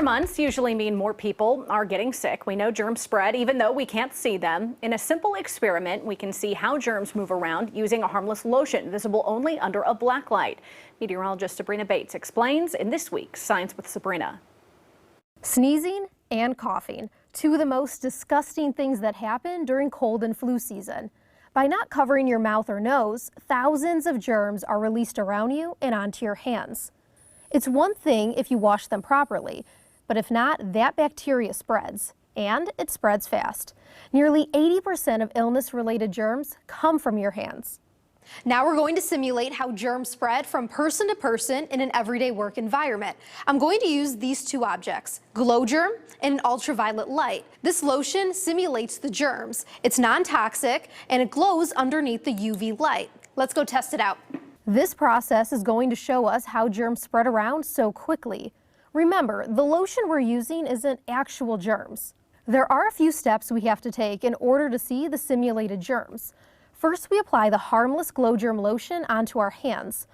Months usually mean more people are getting sick. We know germs spread even though we can't see them. In a simple experiment, we can see how germs move around using a harmless lotion visible only under a black light. Meteorologist Sabrina explains in this week's Science with Sabrina. Sneezing and coughing, two of the most disgusting things that happen during cold and flu season. By not covering your mouth or nose, thousands of germs are released around you and onto your hands. It's one thing if you wash them properly, but if not, that bacteria spreads, and it spreads fast. Nearly 80% of illness-related germs come from your hands. Now we're going to simulate how germs spread from person to person in an everyday work environment. I'm going to use these two objects, glow germ and an ultraviolet light. This lotion simulates the germs. It's non-toxic and it glows underneath the UV light. Let's go test it out. This process is going to show us how germs spread around so quickly. Remember, the lotion we're using isn't actual germs. There are a few steps we have to take in order to see the simulated germs. First, we apply the harmless glow germ lotion onto our hands.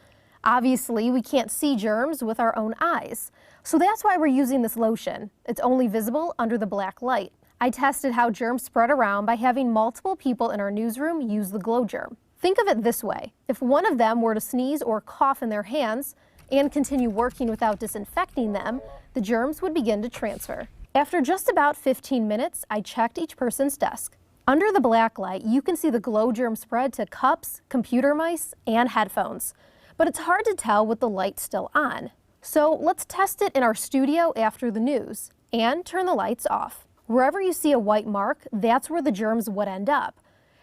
Obviously, we can't see germs with our own eyes, so that's why we're using this lotion. It's only visible under the black light. I tested how germs spread around by having multiple people in our newsroom use the glow germ. Think of it this way. If one of them were to sneeze or cough in their hands and continue working without disinfecting them, the germs would begin to transfer. After just about 15 minutes, I checked each person's desk. Under the black light, you can see the glow germ spread to cups, computer mice, and headphones. But it's hard to tell with the light still on. So let's test it in our studio after the news and turn the lights off. Wherever you see a white mark, that's where the germs would end up.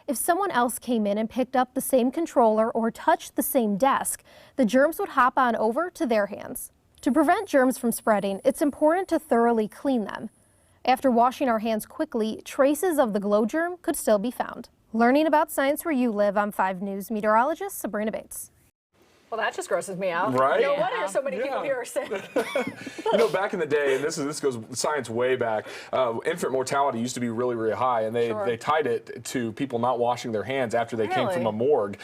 If someone else came in and picked up the same controller or touched the same desk, the germs would hop on over to their hands. To prevent germs from spreading, it's important to thoroughly clean them. After washing our hands quickly, traces of the glow germ could still be found. Learning about science where you live, I'm 5 News meteorologist Sabrina Bates. Well, that just grosses me out. Right? No wonder so many people here are sick. Back in the day, and this goes science way back, infant mortality used to be really, really high, and they tied it to people not washing their hands after they came from a morgue.